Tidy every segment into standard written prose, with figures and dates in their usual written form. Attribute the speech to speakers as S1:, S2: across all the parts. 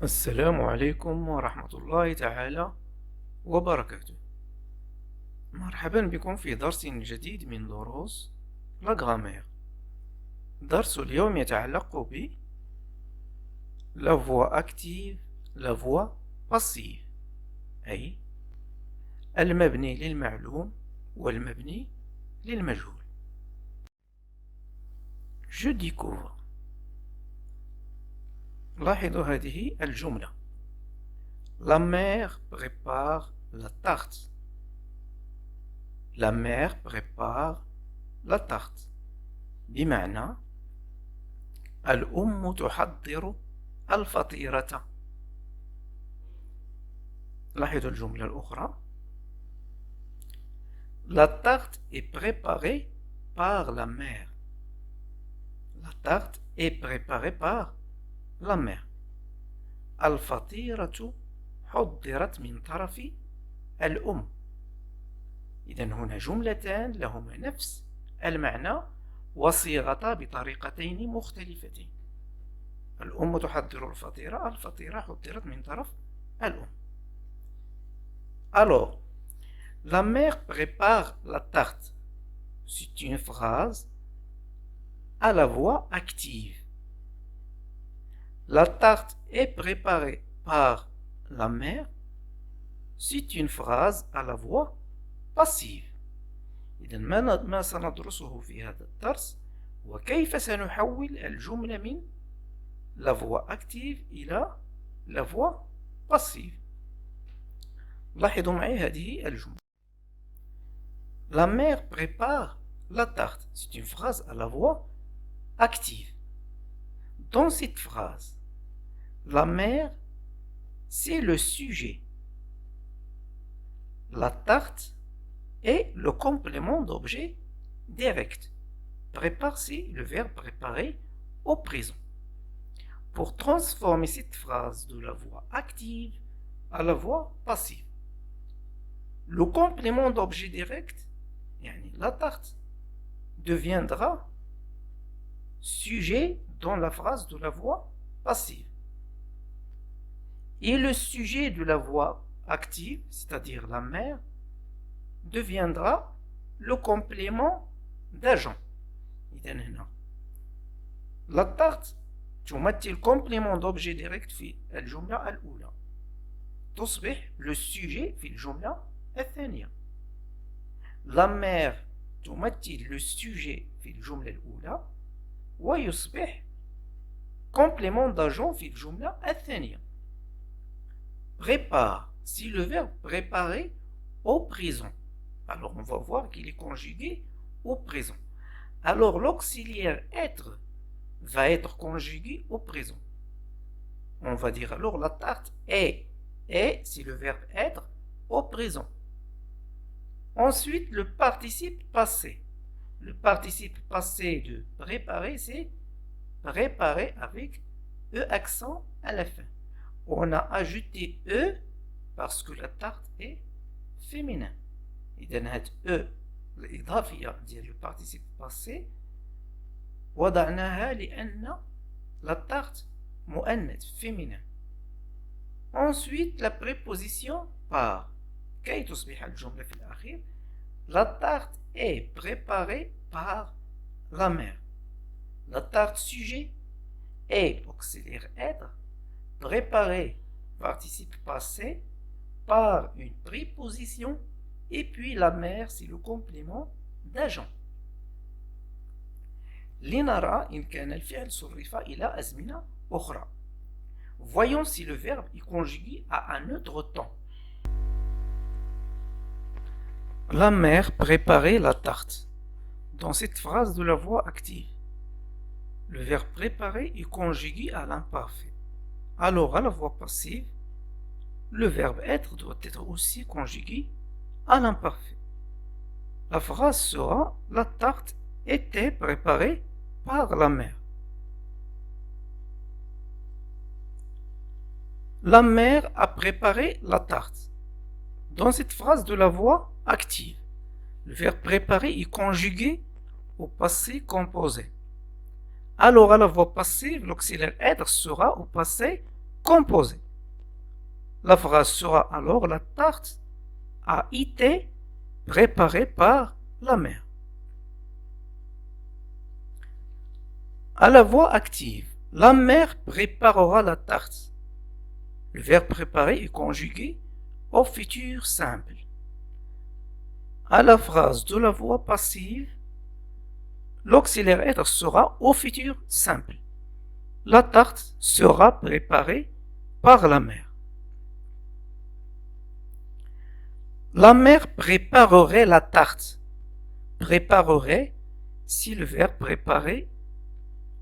S1: السلام عليكم ورحمة الله تعالى وبركاته. مرحبا بكم في درس جديد من دروس لا غرامير. درس اليوم يتعلق ب la voix active, la voix passive، أي المبني للمعلوم والمبني للمجهول. Je découvre. لاحظوا هذه الجملة: La mère prépare la tarte. La mère prépare la tarte. بمعنى الأم تحضر الفطيرة. لاحظوا الجملة الأخرى: La tarte est préparée par la mère. La tarte est préparée par la mère. الفطيرة حضرت من طرف الأم. إذن هنا جملتان لهما نفس المعنى وصيغتا بطريقتين مختلفتين. الأم تحضر الفطيرة، الفطيرة حضرت من طرف الأم. Alors, la mère prépare la tarte. C'est une phrase à la voix active. La tarte est préparée par la mère. C'est une phrase à la voix passive. إذن ما سندرسه في هذا الدرس وكيف سنحول الجملة من la voix active إلى la voix passive. لاحظوا معي هذه الجملة: La mère prépare la tarte. C'est une phrase à la voix active. Dans cette phrase, la mère, c'est le sujet. La tarte est le complément d'objet direct. Prépare, c'est le verbe préparer au présent. Pour transformer cette phrase de la voix active à la voix passive, le complément d'objet direct, la tarte, deviendra sujet dans la phrase de la voix passive. Et le sujet de la voix active, c'est-à-dire la mère, deviendra le complément d'agent. إذن هنا la tarte تمثل complément d'objet direct في الجملة الأولى، تصبح le sujet في الجملة الثانية. La mère تمثل le sujet في الجملة الأولى ويصبح complément d'agent في الجملة الثانية. Prépare, si le verbe préparer au présent. Alors on va voir qu'il est conjugué au présent. Alors l'auxiliaire être va être conjugué au présent. On va dire alors la tarte est, c'est le verbe être au présent. Ensuite le participe passé. Le participe passé de préparer, c'est préparer avec E accent à la fin. On a ajouté E parce que la tarte est féminin. إذن هاد E الإضافية ديال le participe passé وضعناها لأن la tarte مؤنث féminin. Ensuite la préposition par كي تصبح الجملة في الأخير la tarte est préparée par la mère. La tarte sujet est auxiliaire être préparée participe passé par une préposition et puis la mère c'est le complément d'agent. لنرى إن كان الفعل صرف إلى أزمنة أخرى. Voyons si le verbe est conjugué à un autre temps. La mère préparait la tarte. Dans cette phrase de la voix active, le verbe préparer est conjugué à l'imparfait. Alors à la voix passive, le verbe être doit être aussi conjugué à l'imparfait. La phrase sera: la tarte était préparée par la mère. La mère a préparé la tarte. Dans cette phrase de la voix active, le verbe préparer est conjugué au passé composé. Alors à la voix passive, l'auxiliaire être sera au passé composé. La phrase sera alors la tarte a été préparée par la mère. À la voix active, la mère préparera la tarte. Le verbe préparer est conjugué au futur simple. À la phrase de la voix passive, l'auxiliaire être sera au futur simple. La tarte sera préparée par la mère. La mère préparerait la tarte. Préparerait si le verbe préparer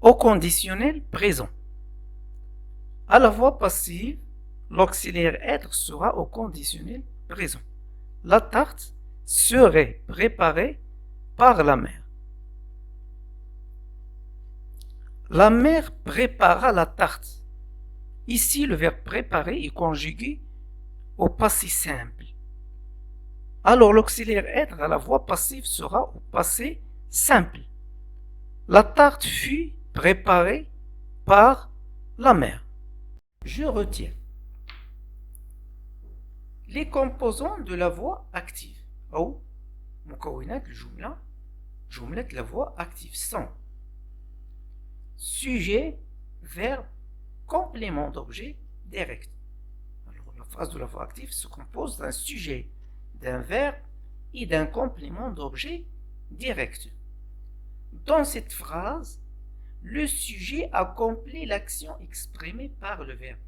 S1: au conditionnel présent. À la voix passive, l'auxiliaire être sera au conditionnel présent. La tarte serait préparée par la mère. La mère prépara la tarte. Ici, le verbe préparer est conjugué au passé simple. Alors, l'auxiliaire être à la voix passive sera au passé simple. La tarte fut préparée par la mère. Je retiens les composants de la voix active أو مكونات الجملة جملة la voix active sont sujet, verbe, complément d'objet direct. Alors, la phrase de la voix active se compose d'un sujet, d'un verbe et d'un complément d'objet direct. Dans cette phrase, le sujet accomplit l'action exprimée par le verbe.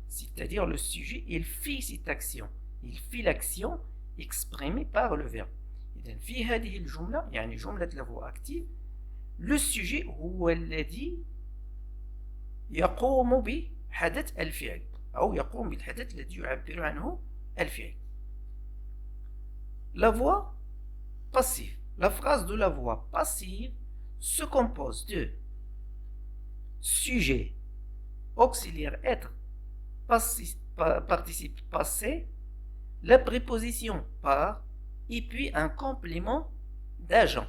S1: C'est-à-dire le sujet, il fait cette action. Il fait l'action exprimée par le verbe. إذن في هذه الجملة يعني جملة la voix active le sujet هو الذي يقوم بحدث الفعل أو يقوم بالحدث الذي يعبر عنه الفعل. La voix passive. La phrase de la voix passive se compose de sujet, auxiliaire être, participe passé, la préposition par et puis un complément d'agent.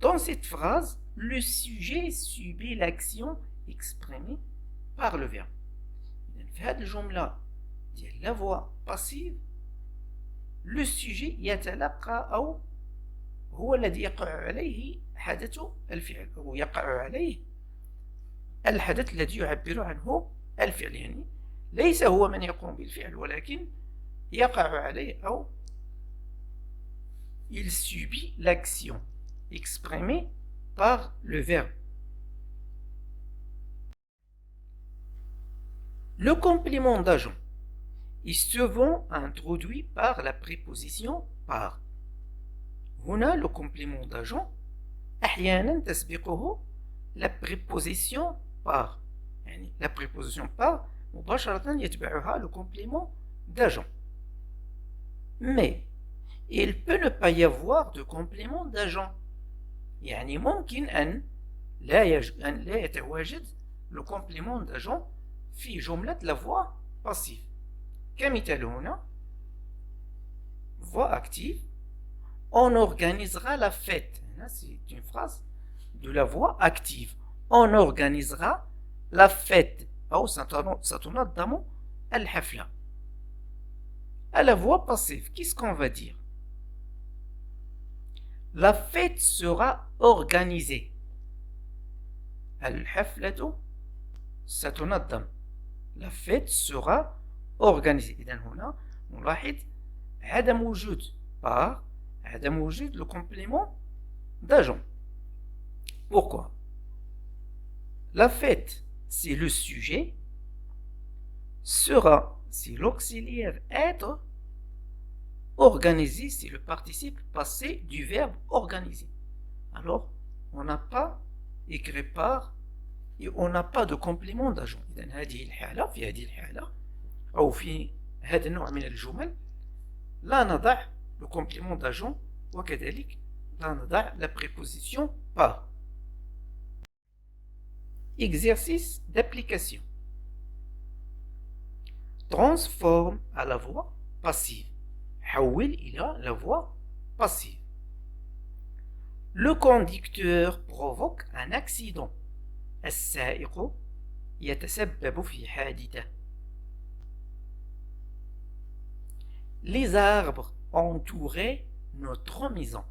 S1: Dans cette phrase, le sujet subit l'action exprimée par le verbe. في هذه الجملة ديال la voix passive le sujet يتلقى أو هو الذي يقع عليه حدث الفعل أو يقع عليه الحدث الذي يعبر عنه الفعل يعني ليس هو من يقوم بالفعل ولكن يقع عليه أو il subit l'action exprimée par le verbe. Le complément d'agent est souvent introduit par la préposition par. هنا le complément d'agent أحيانا تسبقه la préposition par يعني la préposition par مباشرة يتبعها le complément d'agent. Mais il peut ne pas y avoir de complément d'agent. يعني ممكن أن لا يتواجد le complément d'agent في جملة la voix passive. كمثال هنا voix active on organisera la fête. C'est une phrase de la voix active. On organisera la fête أو ستنظم الحفلة. À la voix passive, qu'est-ce qu'on va dire? La fête sera organisée. الحفلة ستنظم. La fête sera organisée. إذن هنا نلاحظ عدم وجود par عدم وجود le complément d'agent. Pourquoi? La fête, c'est le sujet. Sera, c'est l'auxiliaire être. Organiser, c'est le participe passé du verbe organiser. Alors, on n'a pas écrit par et on n'a pas de complément d'agent. إذن هذه الحالة في هذه الحالة أو في هذا النوع من الجمل لا نضع le complément d'agent وكذلك لا نضع la préposition par. Exercice d'application. Transforme à la voix passive. حول إلى la voix passive. Le conducteur provoque un accident. السائق يتسبب في حادثة. Les arbres entouraient notre maison.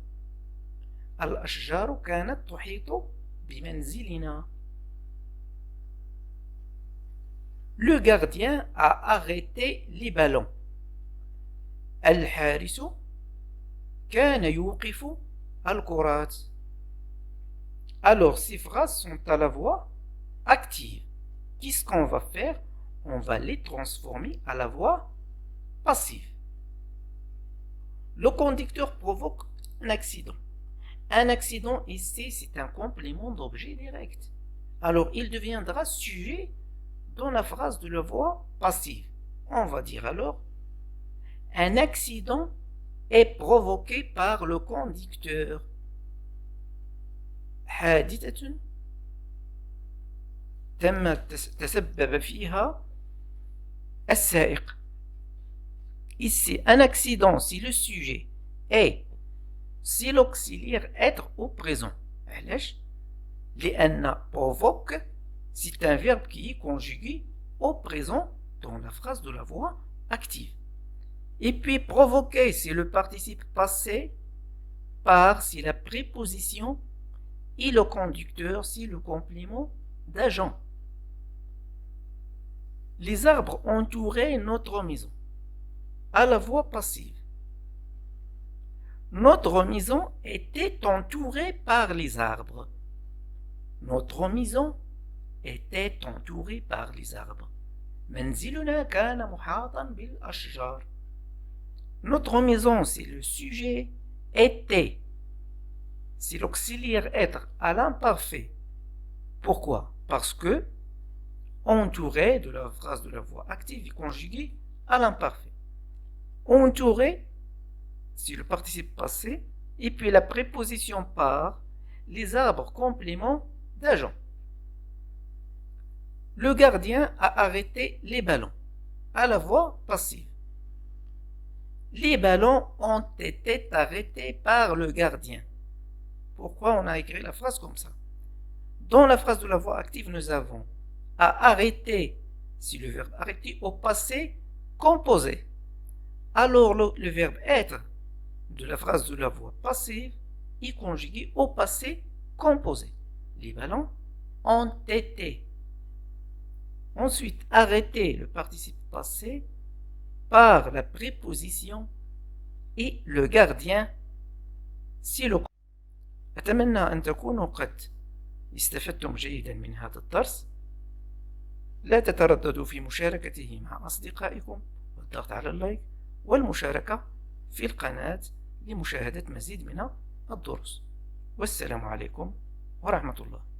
S1: الأشجار كانت تحيط بمنزلنا. Le gardien a arrêté les ballons. الحارس كان يوقف الكرات. Alors ces phrases sont à la voix active. Qu'est-ce qu'on va faire? On va les transformer à la voix passive. Le conducteur provoque un accident. Un accident ici, c'est un complément d'objet direct. Alors il deviendra sujet dans la phrase de la voix passive. On va dire alors un accident est provoqué par le conducteur. حادثة تسبب فيها السائق. Ici, un accident, si le sujet est, si l'auxiliaire être au présent. علاش؟ لأن provoque, c'est un verbe qui est conjugué au présent dans la phrase de la voix active. Et puis provoquer, c'est le participe passé par, c'est la préposition, et le conducteur, c'est le complément d'agent. Les arbres entouraient notre maison. À la voix passive. Notre maison était entourée par les arbres. Notre maison était entourée par les arbres. منزلنا كان محاطا بالأشجار. Notre maison, c'est le sujet, était. C'est l'auxiliaire être à l'imparfait. Pourquoi? Parce que entouré de la phrase de la voix active et conjuguée à l'imparfait. Entouré, c'est le participe passé, et puis la préposition par, les arbres complément d'agent. Le gardien a arrêté les ballons, à la voix passive. Les ballons ont été arrêtés par le gardien. Pourquoi on a écrit la phrase comme ça? Dans la phrase de la voix active, nous avons à arrêter, si le verbe arrêter au passé composé. Alors le verbe être de la phrase de la voix passive est conjugué au passé composé. Les ballons ont été. Ensuite, arrêter le participe passé par la préposition et le gardien si le. أتمنى أن تكونوا قد استفدتم جيدا من هذا الدرس. لا تترددوا في مشاركته مع أصدقائكم والضغط على اللايك والمشاركة في القناة لمشاهدة مزيد من الدروس. والسلام عليكم ورحمة الله.